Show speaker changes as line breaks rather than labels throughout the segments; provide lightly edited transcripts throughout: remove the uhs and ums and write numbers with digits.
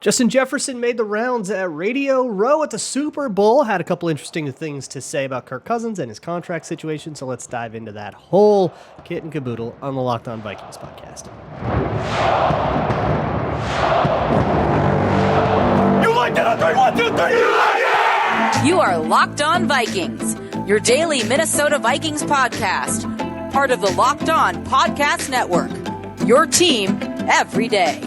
Justin Jefferson made the rounds at Radio Row at the Super Bowl. Had a couple interesting things to say about Kirk Cousins and his contract situation, so let's dive into that whole kit and caboodle on the Locked On Vikings podcast.
You like that? 3, 1, 2, 3. You like it?
You are Locked On Vikings, your daily Minnesota Vikings podcast. Part of the Locked On Podcast Network. Your team every day.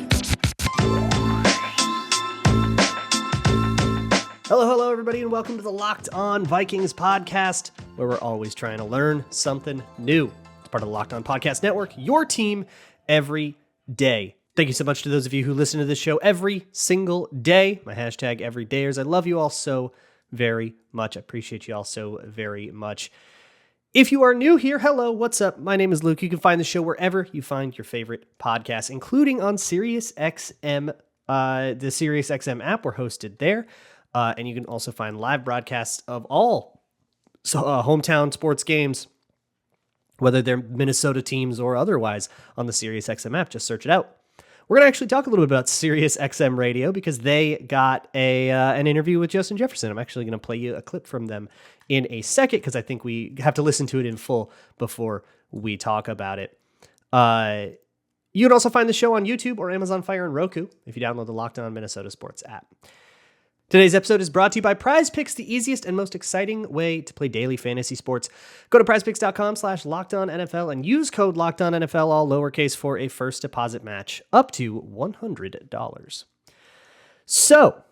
Hello, everybody, and welcome to the Locked On Vikings podcast, where we're always trying to learn something new. It's part of the Locked On Podcast Network, your team every day. Thank you so much to those of you who listen to this show every single day. My hashtag everydayers. I love you all so very much. I appreciate you all so very much. If you are new here, hello, what's up? My name is Luke. You can find the show wherever you find your favorite podcasts, including on SiriusXM. The SiriusXM app, we're hosted there. And you can also find live broadcasts of all hometown sports games, whether they're Minnesota teams or otherwise, on the SiriusXM app. Just search it out. We're going to actually talk a little bit about SiriusXM Radio because they got an interview with Justin Jefferson. I'm actually going to play you a clip from them in a second because I think we have to listen to it in full before we talk about it. You can also find the show on YouTube or Amazon Fire and Roku if you download the Locked On Minnesota Sports app. Today's episode is brought to you by Prize Picks, the easiest and most exciting way to play daily fantasy sports. Go to prizepicks.com/LockedOnNFL and use code LockedOnNFL, all lowercase, for a first deposit match up to $100. So,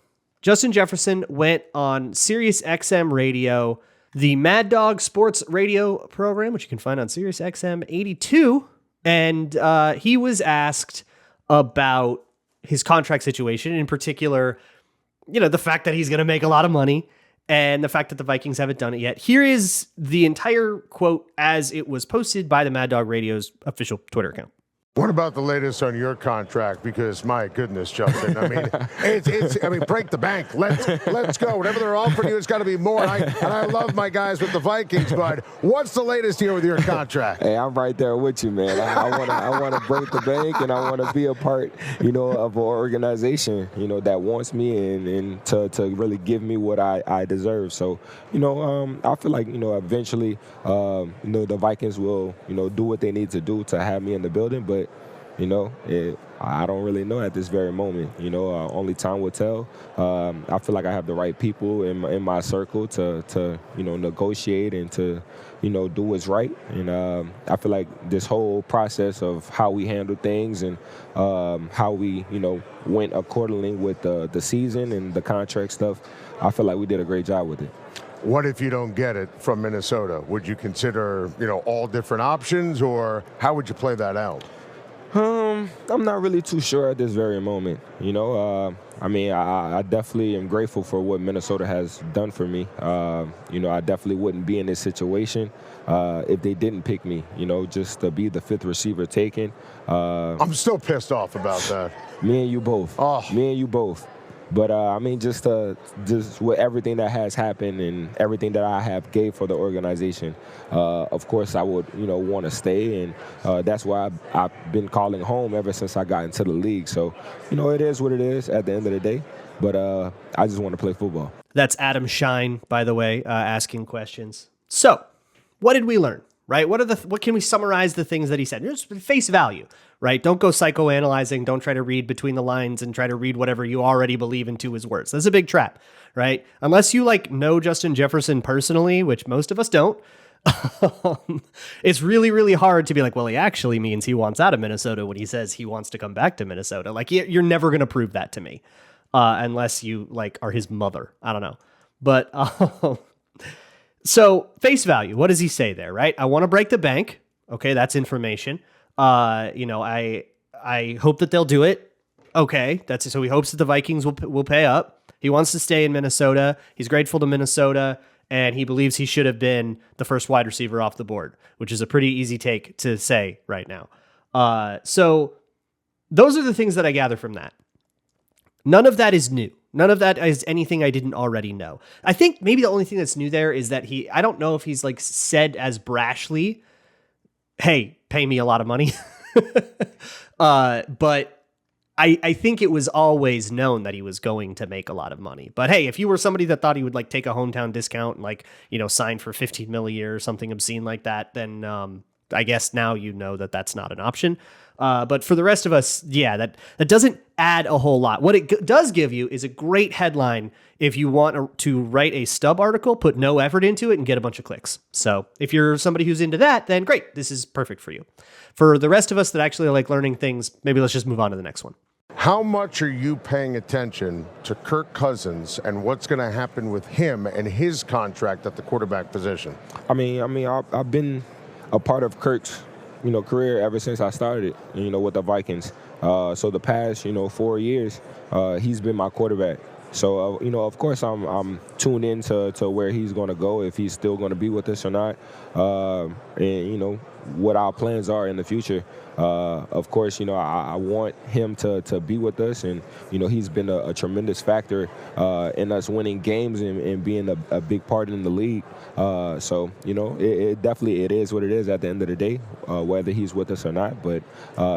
Justin Jefferson went on SiriusXM Radio, the Mad Dog Sports Radio program, which you can find on SiriusXM 82, and he was asked about his contract situation, in particular, the fact that he's going to make a lot of money and the fact that the Vikings haven't done it yet. Here is the entire quote as it was posted by the Mad Dog Radio's official Twitter account.
What about the latest on your contract? Because my goodness, Justin, I mean, it's break the bank. Let's go. Whatever they're offering you, it's got to be more. And I love my guys with the Vikings, but what's the latest here with your contract?
Hey, I'm right there with you, man. I want to break the bank, and I want to be a part, of an organization, that wants me and to really give me what I deserve. So, I feel like, eventually, the Vikings will, do what they need to do to have me in the building, but I don't really know at this very moment. Only time will tell. I feel like I have the right people in my circle to negotiate and to, do what's right. And I feel like this whole process of how we handle things and how we, went accordingly with the season and the contract stuff, I feel like we did a great job with it.
What if you don't get it from Minnesota? Would you consider, all different options, or how would you play that out?
I'm not really too sure at this very moment. I definitely am grateful for what Minnesota has done for me. I definitely wouldn't be in this situation if they didn't pick me, just to be the fifth receiver taken.
I'm still pissed off about that.
Me and you both.
Oh.
Me and you both. But, just with everything that has happened and everything that I have gave for the organization, of course I would, want to stay. And that's why I've been calling home ever since I got into the league. So, it is what it is at the end of the day. But I just want to play football.
That's Adam Schein, by the way, asking questions. So, what did we learn? Right? What can we summarize the things that he said? Just face value, right? Don't go psychoanalyzing. Don't try to read between the lines and try to read whatever you already believe into his words. That's a big trap, right? Unless you know Justin Jefferson personally, which most of us don't, it's really, really hard to be like, well, he actually means he wants out of Minnesota when he says he wants to come back to Minnesota. Like, you're never going to prove that to me unless you are his mother. I don't know. But so face value, what does he say there, right? I want to break the bank. Okay, that's information. I hope that they'll do it. Okay, so he hopes that the Vikings will pay up. He wants to stay in Minnesota. He's grateful to Minnesota, and he believes he should have been the first wide receiver off the board, which is a pretty easy take to say right now. So those are the things that I gather from that. None of that is new. None of that is anything I didn't already know. I think maybe the only thing that's new there is that I don't know if he's said as brashly, hey, pay me a lot of money. But I think it was always known that he was going to make a lot of money. But hey, if you were somebody that thought he would like take a hometown discount and like, sign for 15 mil a year or something obscene like that, then I guess now you know that that's not an option. But for the rest of us, yeah, that doesn't add a whole lot. What it does give you is a great headline if you want to write a stub article, put no effort into it, and get a bunch of clicks. So if you're somebody who's into that, then great, this is perfect for you. For the rest of us that actually like learning things, maybe let's just move on to the next one.
How much are you paying attention to Kirk Cousins and what's going to happen with him and his contract at the quarterback position?
I've been a part of Kirk's career ever since I started with the Vikings. So the past 4 years, he's been my quarterback. So of course I'm tuned in to where he's going to go, if he's still going to be with us or not, and what our plans are in the future. Of course, I want him to be with us, and he's been a tremendous factor in us winning games and being a big part in the league. So it definitely is what it is at the end of the day, whether he's with us or not. But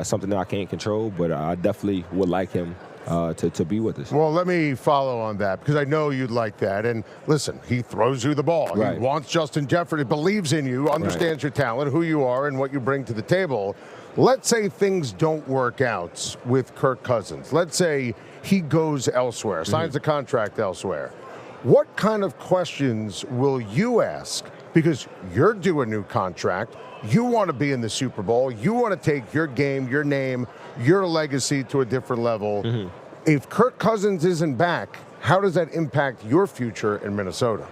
something that I can't control, but I definitely would like him to be with us.
Well, let me follow on that, because I know you'd like that. And listen, he throws you the ball.
Right.
He wants Justin Jefferson, believes in you, understands your talent, who you are, and what you bring to the table. Let's say things don't work out with Kirk Cousins. Let's say he goes elsewhere, signs a contract elsewhere. What kind of questions will you ask? Because you're due a new contract. You want to be in the Super Bowl. You want to take your game, your name, your legacy to a different level. If Kirk Cousins isn't back, how does that impact your future in Minnesota?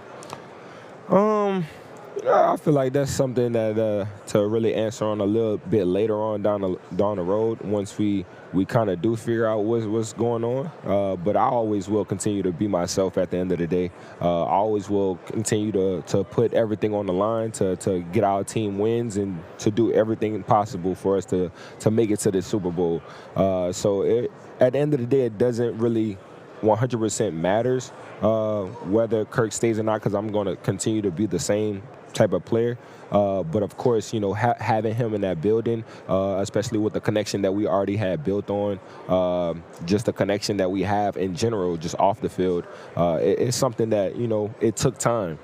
I feel like that's something that to really answer on a little bit later on down the road, once we kind of do figure out what's going on. But I always will continue to be myself at the end of the day. I always will continue to put everything on the line to get our team wins and to do everything possible for us to make it to the Super Bowl. So at the end of the day, it doesn't really 100% matters whether Kirk stays or not, because I'm going to continue to be the same type of player. But of course, having him in that building, especially with the connection that we already had built on, just the connection that we have in general, just off the field, it's something that, it took time,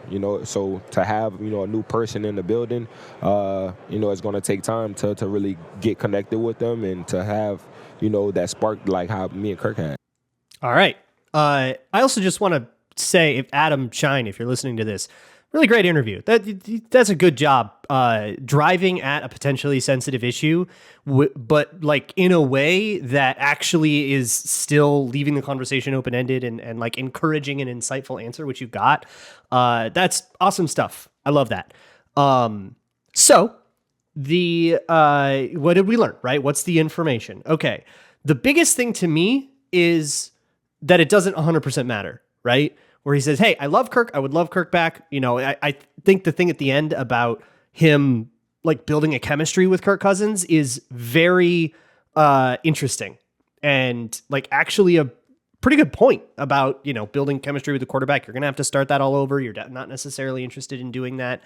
so to have, a new person in the building, it's going to take time to really get connected with them and to have, that spark like how me and Kirk had.
All right. I also just want to say, if Adam Schein, if you're listening to this, really great interview. That's a good job driving at a potentially sensitive issue, but like in a way that actually is still leaving the conversation open-ended and like encouraging an insightful answer, which you got. That's awesome stuff. I love that. So what did we learn, right? What's the information? Okay. The biggest thing to me is that it doesn't 100% matter, right? Where he says, hey, I love Kirk. I would love Kirk back. I think the thing at the end about him like building a chemistry with Kirk Cousins is very interesting and like actually a pretty good point about, building chemistry with the quarterback. You're going to have to start that all over. You're not necessarily interested in doing that.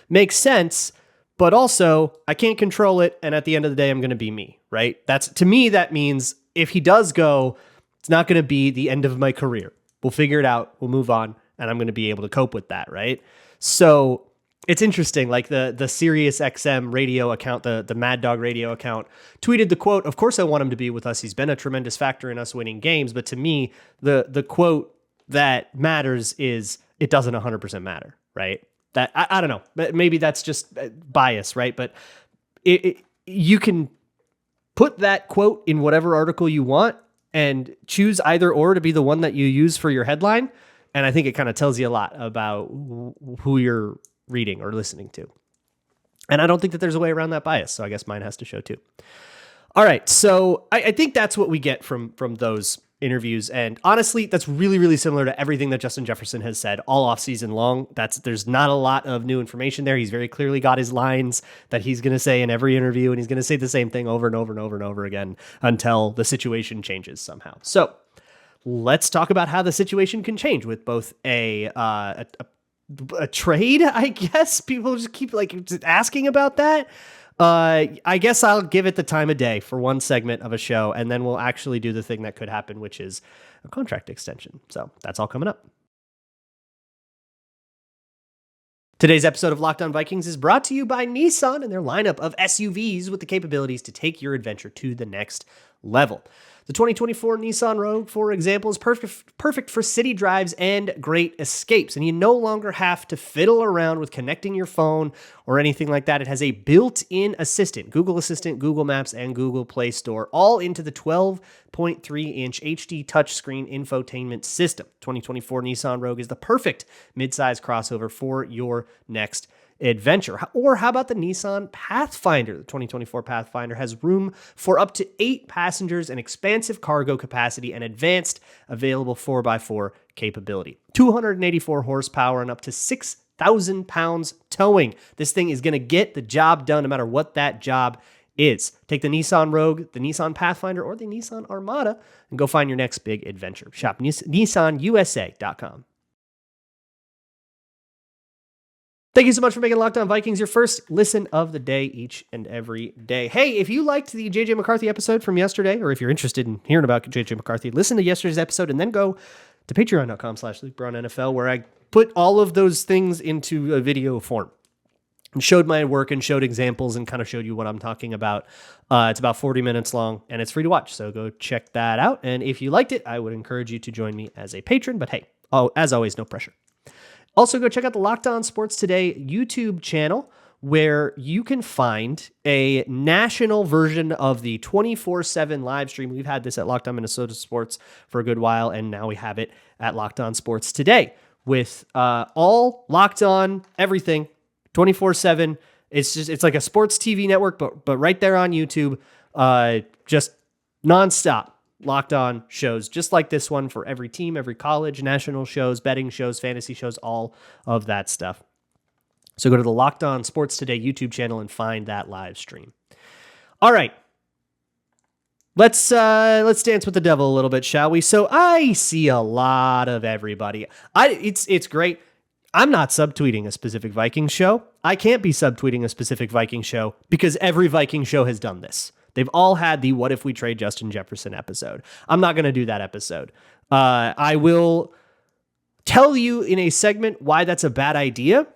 Makes sense. But also I can't control it. And at the end of the day, I'm going to be me, right? To me, that means if he does go, it's not going to be the end of my career. We'll figure it out. We'll move on. And I'm going to be able to cope with that, right? So it's interesting. Like the Sirius XM radio account, the Mad Dog radio account, tweeted the quote, "Of course I want him to be with us. He's been a tremendous factor in us winning games." But to me, the quote that matters is it doesn't 100% matter, right? That I don't know. But maybe that's just bias, right? But you can put that quote in whatever article you want and choose either or to be the one that you use for your headline. And I think it kind of tells you a lot about who you're reading or listening to. And I don't think that there's a way around that bias. So I guess mine has to show too. All right. So I think that's what we get from those interviews. And honestly, that's really, really similar to everything that Justin Jefferson has said all off season long. There's not a lot of new information there. He's very clearly got his lines that he's going to say in every interview, and he's going to say the same thing over and over and over and over again until the situation changes somehow. So let's talk about how the situation can change with both a trade, I guess. People just keep like asking about that. I guess I'll give it the time of day for one segment of a show, and then we'll actually do the thing that could happen, which is a contract extension. So that's all coming up. Today's episode of Locked On Vikings is brought to you by Nissan and their lineup of SUVs with the capabilities to take your adventure to the next level. The 2024 Nissan Rogue, for example, is perfect for city drives and great escapes, and you no longer have to fiddle around with connecting your phone or anything like that. It has a built-in assistant, Google Assistant, Google Maps, and Google Play Store, all into the 12.3-inch HD touchscreen infotainment system. 2024 Nissan Rogue is the perfect midsize crossover for your next adventure. Or how about the Nissan Pathfinder? The 2024 Pathfinder has room for up to 8 passengers and expansive cargo capacity and advanced available 4x4 capability. 284 horsepower and up to 6,000 pounds towing. This thing is going to get the job done no matter what that job is. Take the Nissan Rogue, the Nissan Pathfinder, or the Nissan Armada and go find your next big adventure. Shop NissanUSA.com. Thank you so much for making Locked On Vikings your first listen of the day each and every day. Hey, if you liked the JJ McCarthy episode from yesterday, or if you're interested in hearing about JJ McCarthy, listen to yesterday's episode and then go to patreon.com/LukeBraunNFL, where I put all of those things into a video form and showed my work and showed examples and kind of showed you what I'm talking about. It's about 40 minutes long and it's free to watch. So go check that out. And if you liked it, I would encourage you to join me as a patron. But hey, as always, no pressure. Also, go check out the Locked On Sports Today YouTube channel, where you can find a national version of the 24/7 live stream. We've had this at Locked On Minnesota Sports for a good while, and now we have it at Locked On Sports Today with all Locked On everything 24/7. It's like a sports TV network, but right there on YouTube, just nonstop. Locked On shows just like this one for every team, every college, national shows, betting shows, fantasy shows, all of that stuff. So go to the Locked On Sports Today YouTube channel and find that live stream. All right. Let's dance with the devil a little bit, shall we? So I see a lot of everybody. It's great. I'm not subtweeting a specific Vikings show. I can't be subtweeting a specific Vikings show because every Vikings show has done this. They've all had the What If We Trade Justin Jefferson episode. I'm not going to do that episode. I will tell you in a segment why that's a bad idea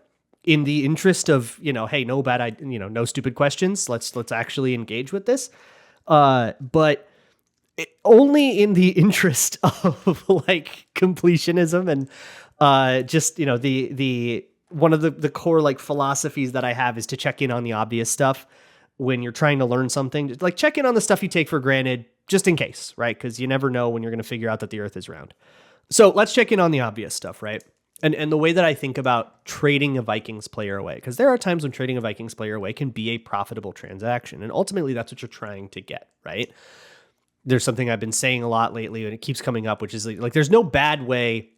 in the interest of, hey, no stupid questions. Let's actually engage with this. But only in the interest of like completionism and just, the one of the core philosophies that I have is to check in on the obvious stuff. When you're trying to learn something, like check in on the stuff you take for granted, just in case, right? Because you never know when you're going to figure out that the earth is round. So let's check in on the obvious stuff, right? And the way that I think about trading a Vikings player away, because there are times when trading a Vikings player away can be a profitable transaction. And ultimately that's what you're trying to get, right? There's something I've been saying a lot lately and it keeps coming up, which is like there's no bad way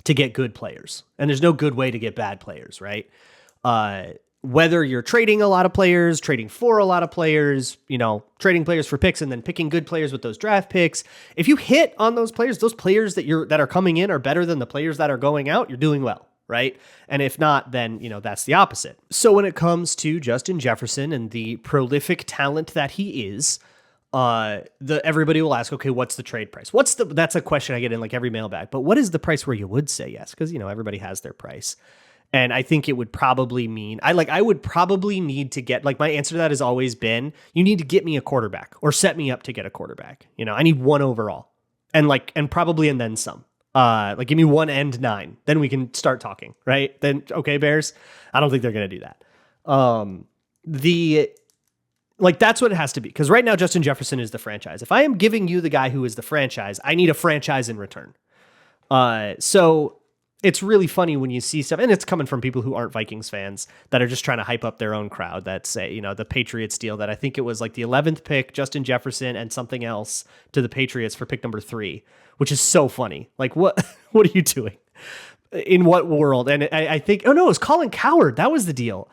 to get good players. And there's no good way to get bad players, right? Whether you're trading a lot of players, trading for a lot of players, trading players for picks and then picking good players with those draft picks. If you hit on those players that are coming in are better than the players that are going out, you're doing well, right? And if not, then, that's the opposite. So when it comes to Justin Jefferson and the prolific talent that he is, everybody will ask, okay, what's the trade price? That's a question I get in like every mailbag, but what is the price where you would say yes? Because, everybody has their price. And I think it would probably mean, I would probably need to get, my answer to that has always been, you need to get me a quarterback or set me up to get a quarterback. I need one overall and probably, and then some, give me 1 and 9, then we can start talking, right? Then, okay, Bears, I don't think they're going to do that. That's what it has to be. Cause right now, Justin Jefferson is the franchise. If I am giving you the guy who is the franchise, I need a franchise in return. So it's really funny when you see stuff, and it's coming from people who aren't Vikings fans that are just trying to hype up their own crowd that say, the Patriots deal that I think it was like the 11th pick, Justin Jefferson and something else to the Patriots for pick number 3, which is so funny. Like, what are you doing? In what world? And I think, it was Colin Cowherd. That was the deal.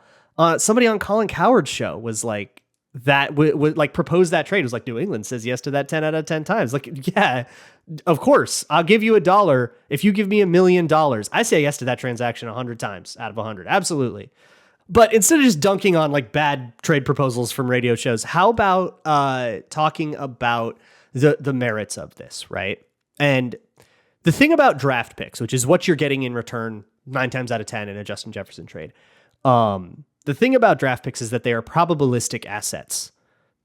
Somebody on Colin Cowherd's show was like, that would propose that trade. It was like New England says yes to that 10 out of 10 times. Like, yeah, of course, I'll give you $1 if you give me $1 million. I say yes to that transaction 100 times out of 100. Absolutely. But instead of just dunking on like bad trade proposals from radio shows, how about talking about the merits of this, right? And the thing about draft picks, which is what you're getting in return 9 times out of 10 in a Justin Jefferson trade. The thing about draft picks is that they are probabilistic assets.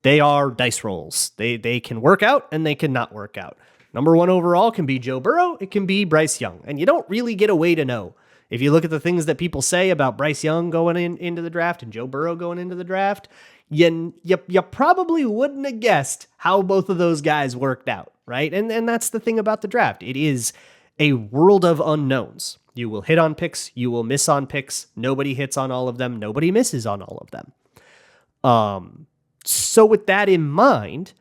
They are dice rolls. They can work out and they can not work out. Number 1 overall can be Joe Burrow. It can be Bryce Young. And you don't really get a way to know. If you look at the things that people say about Bryce Young going into the draft and Joe Burrow going into the draft, you probably wouldn't have guessed how both of those guys worked out, right? And that's the thing about the draft. It is a world of unknowns. You will hit on picks. You will miss on picks. Nobody hits on all of them. Nobody misses on all of them. So with that in mind,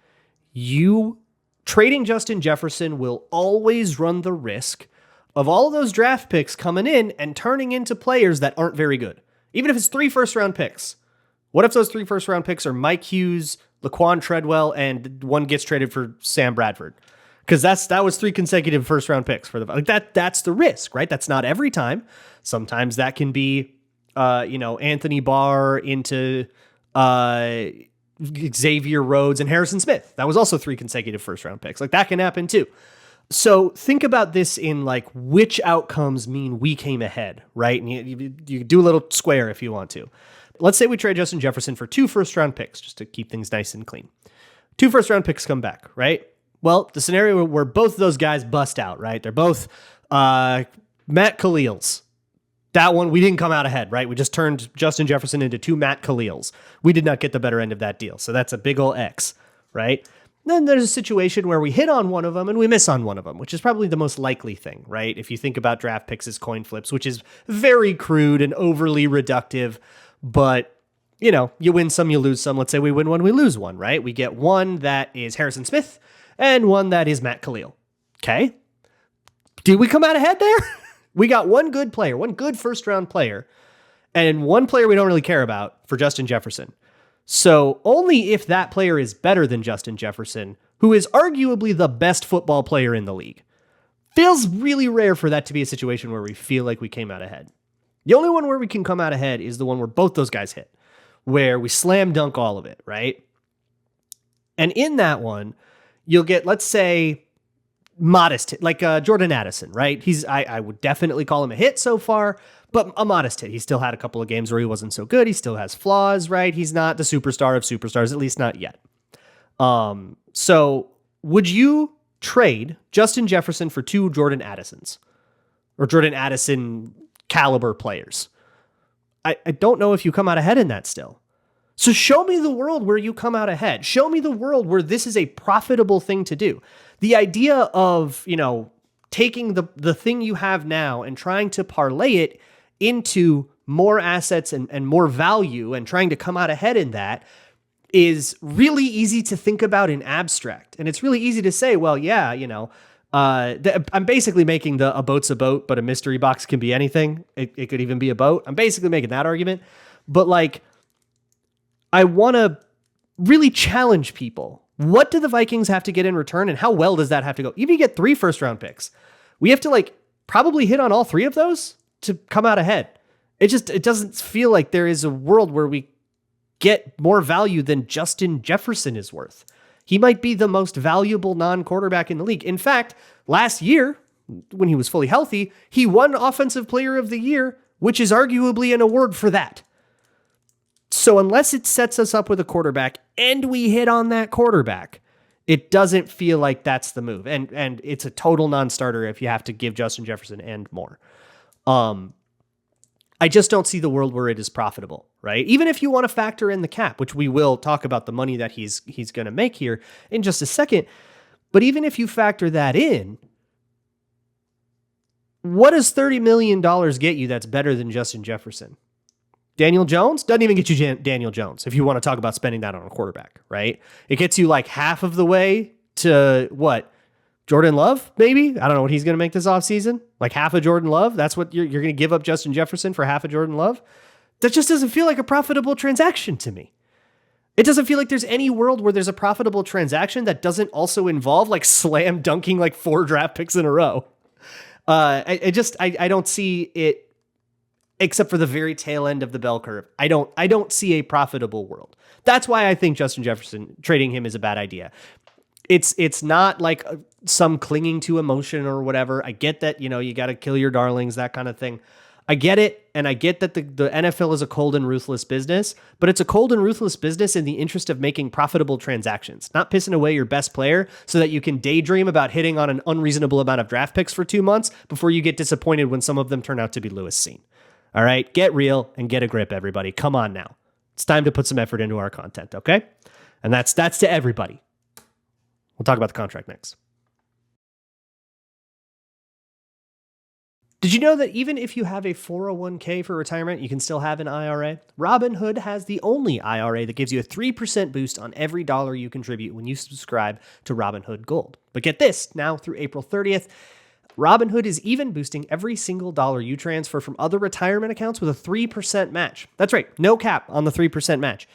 you trading Justin Jefferson will always run the risk of all of those draft picks coming in and turning into players that aren't very good. Even if it's 3 first-round picks. What if those 3 first-round picks are Mike Hughes, Laquan Treadwell, and one gets traded for Sam Bradford? Because that was 3 consecutive first-round picks for that's the risk, right? That's not every time. Sometimes that can be, Anthony Barr into Xavier Rhodes and Harrison Smith. That was also 3 consecutive first-round picks. Like that can happen too. So think about this in like which outcomes mean we came ahead, right? And you do a little square if you want to. Let's say we trade Justin Jefferson for 2 first-round picks just to keep things nice and clean. 2 first-round picks come back, right? Well, the scenario where both of those guys bust out, right? They're both Matt Khalils. That one, we didn't come out ahead, right? We just turned Justin Jefferson into 2 Matt Khalils. We did not get the better end of that deal. So that's a big ol' X, right? Then there's a situation where we hit on one of them and we miss on one of them, which is probably the most likely thing, right? If you think about draft picks as coin flips, which is very crude and overly reductive, but you win some, you lose some. Let's say we win one, we lose one, right? We get one that is Harrison Smith and one that is Matt Khalil. Okay. Did we come out ahead there? We got one good player, one good first-round player, and one player we don't really care about for Justin Jefferson. So only if that player is better than Justin Jefferson, who is arguably the best football player in the league. Feels really rare for that to be a situation where we feel like we came out ahead. The only one where we can come out ahead is the one where both those guys hit, where we slam dunk all of it, right? And in that one, you'll get, let's say, modest hit, like Jordan Addison, right? I would definitely call him a hit so far, but a modest hit. He still had a couple of games where he wasn't so good. He still has flaws, right? He's not the superstar of superstars, at least not yet. So would you trade Justin Jefferson for 2 Jordan Addisons or Jordan Addison caliber players? I don't know if you come out ahead in that still. So show me the world where you come out ahead. Show me the world where this is a profitable thing to do. The idea of, taking the thing you have now and trying to parlay it into more assets and more value and trying to come out ahead in that is really easy to think about in abstract. And it's really easy to say, well, yeah, I'm basically making a boat's a boat, but a mystery box can be anything. It could even be a boat. I'm basically making that argument. But like, I want to really challenge people. What do the Vikings have to get in return, and how well does that have to go? Even if you get 3 first-round picks, we have to probably hit on all 3 of those to come out ahead. It doesn't feel like there is a world where we get more value than Justin Jefferson is worth. He might be the most valuable non-quarterback in the league. In fact, last year, when he was fully healthy, he won Offensive Player of the Year, which is arguably an award for that. So unless it sets us up with a quarterback and we hit on that quarterback, it doesn't feel like that's the move. And it's a total non-starter if you have to give Justin Jefferson and more. I just don't see the world where it is profitable, right? Even if you want to factor in the cap, which we will talk about the money that he's going to make here in just a second. But even if you factor that in, what does $30 million get you that's better than Justin Jefferson? Daniel Jones doesn't even get you Daniel Jones if you want to talk about spending that on a quarterback, right? It gets you like half of the way to what? Jordan Love, maybe? I don't know what he's going to make this offseason. Like half of Jordan Love? That's what you're going to give up Justin Jefferson for half of Jordan Love? That just doesn't feel like a profitable transaction to me. It doesn't feel like there's any world where there's a profitable transaction that doesn't also involve like slam dunking like 4 draft picks in a row. I don't see it except for the very tail end of the bell curve. I don't see a profitable world. That's why I think Justin Jefferson, trading him, is a bad idea. It's not like some clinging to emotion or whatever. I get that, you got to kill your darlings, that kind of thing. I get it, and I get that the NFL is a cold and ruthless business, but it's a cold and ruthless business in the interest of making profitable transactions, not pissing away your best player so that you can daydream about hitting on an unreasonable amount of draft picks for 2 months before you get disappointed when some of them turn out to be Lewis Schein. All right, get real and get a grip, everybody. Come on now. It's time to put some effort into our content, okay? And that's to everybody. We'll talk about the contract next. Did you know that even if you have a 401k for retirement, you can still have an IRA? Robinhood has the only IRA that gives you a 3% boost on every dollar you contribute when you subscribe to Robinhood Gold. But get this, now through April 30th, Robinhood is even boosting every single dollar you transfer from other retirement accounts with a 3% match. That's right, no cap on the 3% match.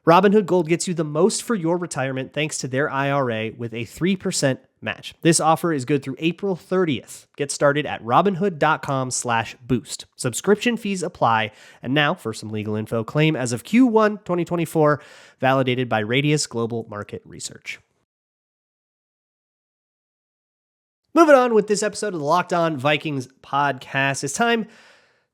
Robinhood Gold gets you the most for your retirement thanks to their IRA with a 3% match. This offer is good through April 30th. Get started at robinhood.com/boost. Subscription fees apply. And now for some legal info, claim as of Q1 2024, validated by Radius Global Market Research. Moving on with this episode of the Locked On Vikings podcast, it's time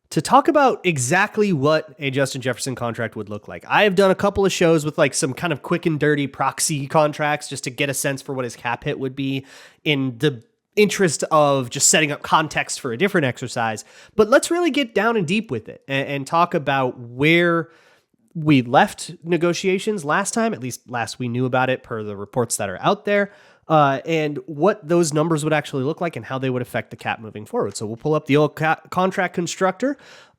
to talk about exactly what a Justin Jefferson contract would look like. I have done a couple of shows with like some kind of quick and dirty proxy contracts just to get a sense for what his cap hit would be in the interest of just setting up context for a different exercise. But let's really get down and deep with it and talk about where we left negotiations last time, at least last we knew about it per the reports that are out there. And what those numbers would actually look like and how they would affect the cap moving forward. So we'll pull up the old contract constructor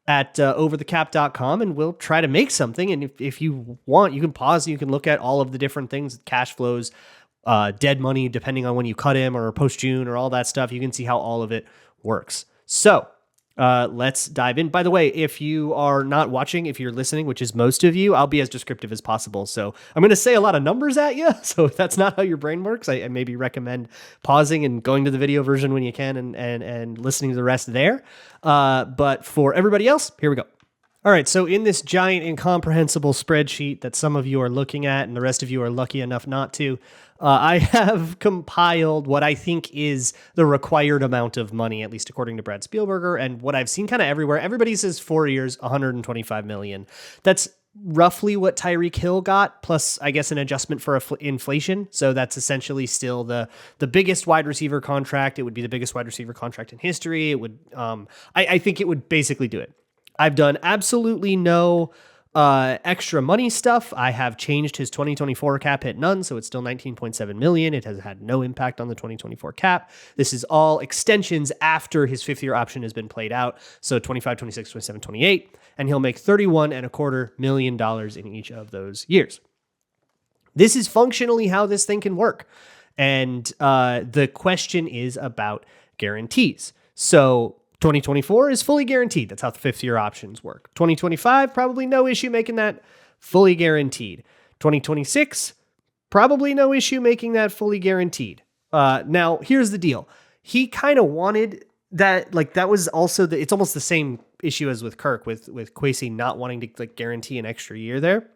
at overthecap.com and we'll try to make something. And if you want, you can pause, you can look at all of the different things, cash flows, dead money, depending on when you cut him or post-June or all that stuff. You can see how all of it works. So let's dive in. By the way, if you are not watching, if you're listening, which is most of you, I'll be as descriptive as possible. So I'm going to say a lot of numbers at you. So if that's not how your brain works, I maybe recommend pausing and going to the video version when you can and listening to the rest there. But for everybody else, here we go. All right, so in this giant incomprehensible spreadsheet that some of you are looking at and the rest of you are lucky enough not to, I have compiled what I think is the required amount of money, at least according to Brad Spielberger, and what I've seen kind of everywhere. Everybody says 4 years, $125 million. That's roughly what Tyreek Hill got, plus I guess an adjustment for inflation. So that's essentially still the biggest wide receiver contract. It would be the biggest wide receiver contract in history. It would, I think it would basically do it. I've done absolutely no extra money stuff. I have changed his 2024 cap hit none, so it's still 19.7 million. It has had no impact on the 2024 cap. This is all extensions after his fifth-year option has been played out, so 25, 26, 27, 28, and he'll make $31.25 million in each of those years. This is functionally how this thing can work, and the question is about guarantees. So 2024 is fully guaranteed. That's how the fifth-year options work. 2025, probably no issue making that fully guaranteed. 2026, probably no issue making that fully guaranteed. Now, here's the deal. He kind of wanted that, like, that was also it's almost the same issue as with Kirk, with Kwesi not wanting to like guarantee an extra year there.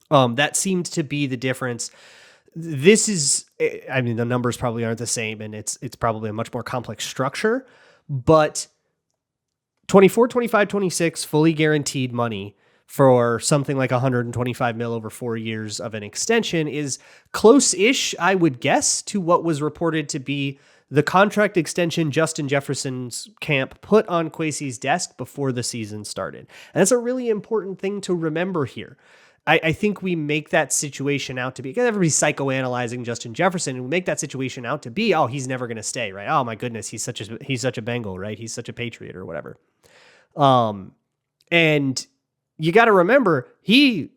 That seemed to be the difference. This is, I mean, the numbers probably aren't the same, and it's probably a much more complex structure. But 24, 25, 26 fully guaranteed money for something like 125 mil over 4 years of an extension is close-ish, I would guess, to what was reported to be the contract extension Justin Jefferson's camp put on Kwesi's desk before the season started. And that's a really important thing to remember here. I think we make that situation out to be, because everybody's psychoanalyzing Justin Jefferson, and we make that situation out to be, oh, he's never going to stay, right? Oh my goodness, he's such a Bengal, right? He's such a Patriot or whatever. And you got to remember, he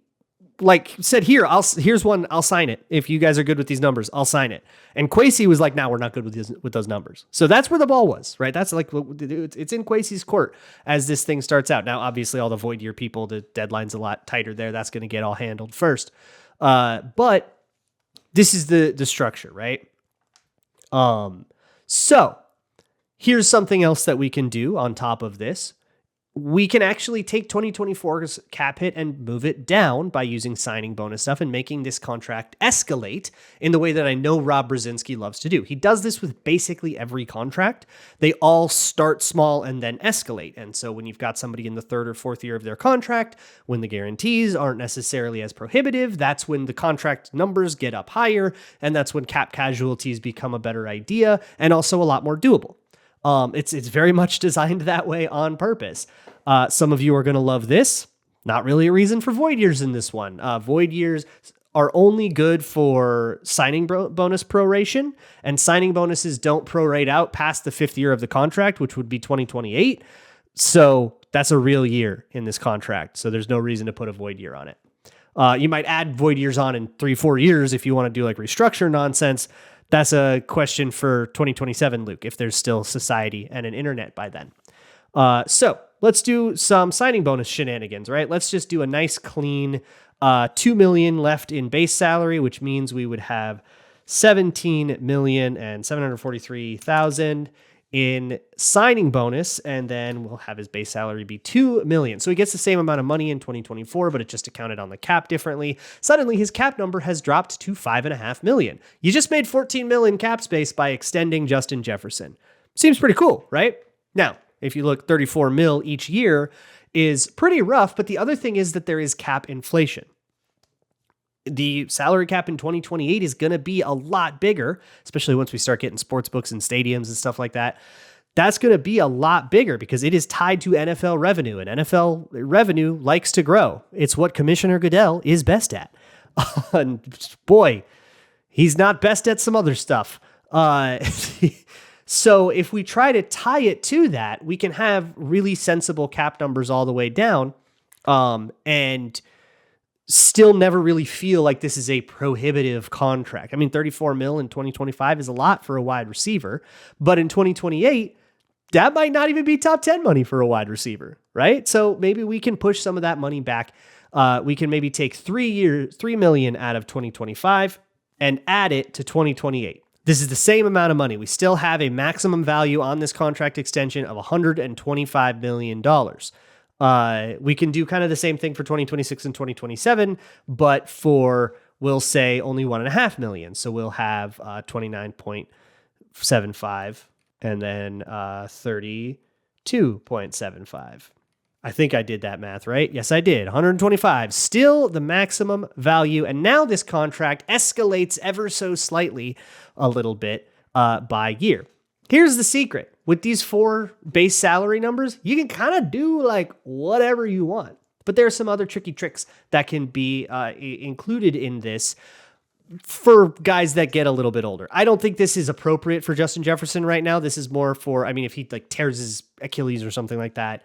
like said, here's one, I'll sign it. If you guys are good with these numbers, I'll sign it. And Kwesi was like, no, we're not good with those numbers. So that's where the ball was, right? That's like, it's in Kwesi's court as this thing starts out. Now, obviously all the void year people, the deadline's a lot tighter there. That's going to get all handled first. But this is the structure, right? So here's something else that we can do on top of this. we can actually take 2024's cap hit and move it down by using signing bonus stuff and making this contract escalate in the way that I know Rob Brzezinski loves to do. He does this with basically every contract. They all start small and then escalate. And so when you've got somebody in the third or fourth year of their contract, when the guarantees aren't necessarily as prohibitive, that's when the contract numbers get up higher. And that's when cap casualties become a better idea and also a lot more doable. It's very much designed that way on purpose. Some of you are going to love this. Not really a reason for void years in this one. Void years are only good for signing bonus proration, and signing bonuses don't prorate out past the fifth year of the contract, which would be 2028. So that's a real year in this contract. So there's no reason to put a void year on it. You might add void years on in 3-4 years if you want to do like restructure nonsense. That's a question for 2027, Luke, if there's still society and an internet by then. So let's do some signing bonus shenanigans, right? Let's just do a nice clean $2 million left in base salary, which means we would have $17,743,000 in signing bonus, and then we'll have his base salary be $2 million. So he gets the same amount of money in 2024, but it just accounted on the cap differently. Suddenly his cap number has dropped to $5.5 million. You just made $14 million cap space by extending Justin Jefferson. Seems pretty cool, right? Now, if you look, 34 mil each year is pretty rough, but the other thing is that there is cap inflation. The salary cap in 2028 is going to be a lot bigger, especially once we start getting sports books and stadiums and stuff like that. That's going to be a lot bigger because it is tied to NFL revenue, and NFL revenue likes to grow. It's what Commissioner Goodell is best at. And boy, he's not best at some other stuff. So if we try to tie it to that, we can have really sensible cap numbers all the way down, and still never really feel like this is a prohibitive contract. I mean, 34 mil in 2025 is a lot for a wide receiver, but in 2028, that might not even be top 10 money for a wide receiver, right? So maybe we can push some of that money back. We can maybe take 3 million out of 2025 and add it to 2028. This is the same amount of money. We still have a maximum value on this contract extension of $125 million. We can do kind of the same thing for 2026 and 2027, but for, we'll say, only $1.5 million. So we'll have 29.75 and then 32.75. I think I did that math right. Yes, I did. 125, still the maximum value. And now this contract escalates ever so slightly a little bit by year. Here's the secret. With these 4 base salary numbers, you can kind of do like whatever you want. But there are some other tricky tricks that can be included in this for guys that get a little bit older. I don't think this is appropriate for Justin Jefferson right now. This is more for, I mean, if he like tears his Achilles or something like that,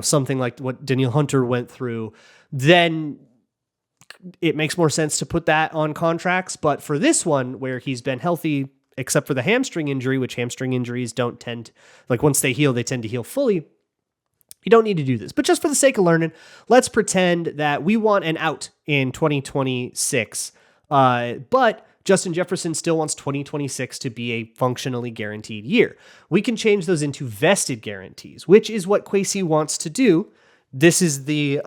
something like what Danielle Hunter went through, then it makes more sense to put that on contracts. But for this one, where he's been healthy, except for the hamstring injury, which hamstring injuries don't tend, like once they heal, they tend to heal fully. You don't need to do this. But just for the sake of learning, let's pretend that we want an out in 2026. But Justin Jefferson still wants 2026 to be a functionally guaranteed year. We can change those into vested guarantees, which is what Kwesi wants to do. This is the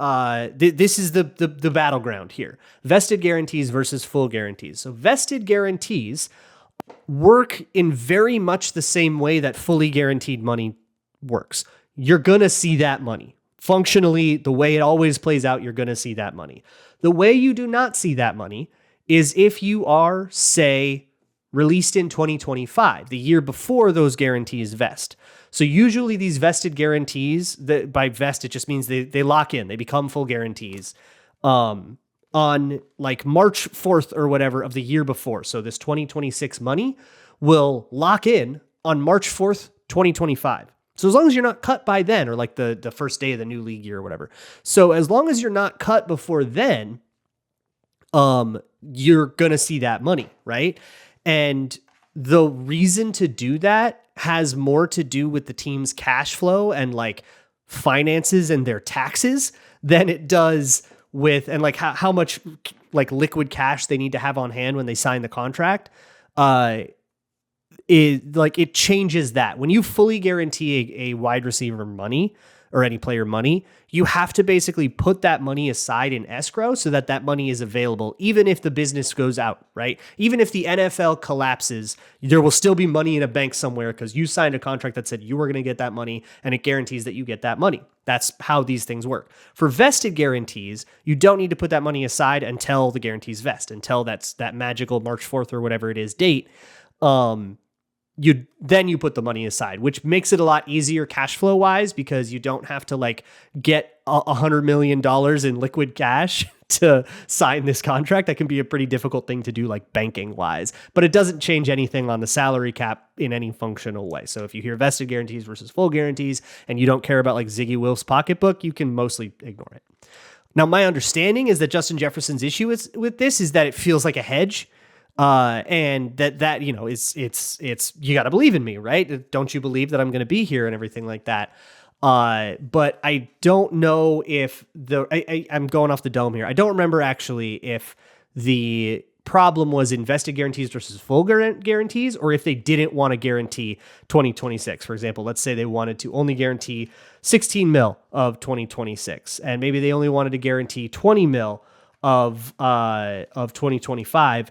battleground here. Vested guarantees versus full guarantees. So vested guarantees work in very much the same way that fully guaranteed money works. You're going to see that money. Functionally, the way it always plays out, you're going to see that money. The way you do not see that money is if you are, say, released in 2025, the year before those guarantees vest. So usually these vested guarantees, by vest, it just means they lock in. They become full guarantees on like March 4th or whatever of the year before. So this 2026 money will lock in on March 4th, 2025. So as long as you're not cut by then, or like the first day of the new league year or whatever. So as long as you're not cut before then, you're going to see that money, right? And the reason to do that has more to do with the team's cash flow and like finances and their taxes than it does with, and like how much like liquid cash they need to have on hand when they sign the contract. It changes that. When you fully guarantee a wide receiver money or any player money, you have to basically put that money aside in escrow so that that money is available, even if the business goes out, right? Even if the NFL collapses, there will still be money in a bank somewhere because you signed a contract that said you were going to get that money, and it guarantees that you get that money. That's how these things work. For vested guarantees, you don't need to put that money aside until the guarantees vest, until that's that magical March 4th or whatever it is date. You put the money aside, which makes it a lot easier cash flow wise, because you don't have to like get $100 million in liquid cash to sign this contract. That can be a pretty difficult thing to do, like banking wise, but it doesn't change anything on the salary cap in any functional way. So if you hear vested guarantees versus full guarantees and you don't care about like Ziggy Wilf's pocketbook, you can mostly ignore it. Now, my understanding is that Justin Jefferson's issue with this is that it feels like a hedge. And that, you know, it's, you got to believe in me, right? Don't you believe that I'm going to be here and everything like that? But I don't know if I'm going off the dome here. I don't remember actually if the problem was invested guarantees versus full guarantees, or if they didn't want to guarantee 2026. For example, let's say they wanted to only guarantee 16 mil of 2026, and maybe they only wanted to guarantee 20 mil of 2025.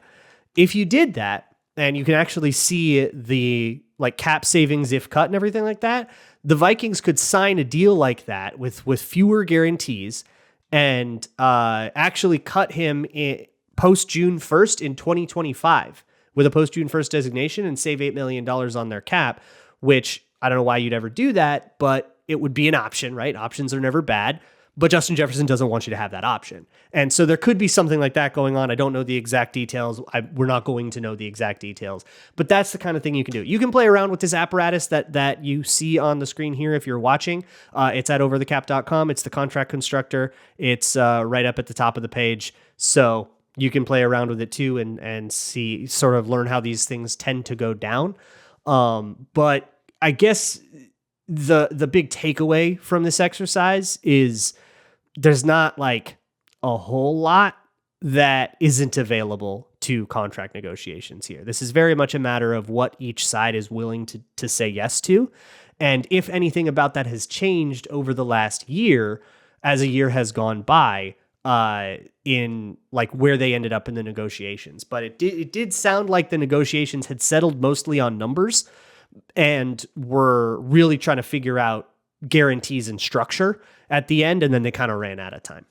If you did that, and you can actually see the like cap savings if cut and everything like that, the Vikings could sign a deal like that with fewer guarantees and actually cut him in post June 1st in 2025 with a post June 1st designation and save $8 million on their cap, which I don't know why you'd ever do that, but it would be an option, right? Options are never bad. But Justin Jefferson doesn't want you to have that option. And so there could be something like that going on. I don't know the exact details. We're not going to know the exact details. But that's the kind of thing you can do. You can play around with this apparatus that you see on the screen here if you're watching. It's at overthecap.com. It's the contract constructor. It's right up at the top of the page. So you can play around with it too and see, sort of learn how these things tend to go down. But I guess the big takeaway from this exercise is there's not like a whole lot that isn't available to contract negotiations here. This is very much a matter of what each side is willing to say yes to. And if anything about that has changed over the last year, as a year has gone by, in like where they ended up in the negotiations. But it did sound like the negotiations had settled mostly on numbers and were really trying to figure out guarantees and structure at the end, and then they kind of ran out of time.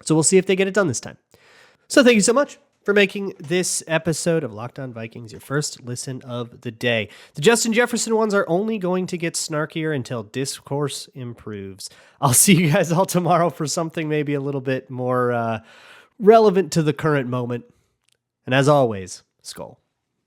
So we'll see if they get it done this time. So thank you so much for making this episode of Locked On Vikings your first listen of the day. The Justin Jefferson ones are only going to get snarkier until discourse improves. I'll see you guys all tomorrow for something maybe a little bit more relevant to the current moment. And as always, Skull.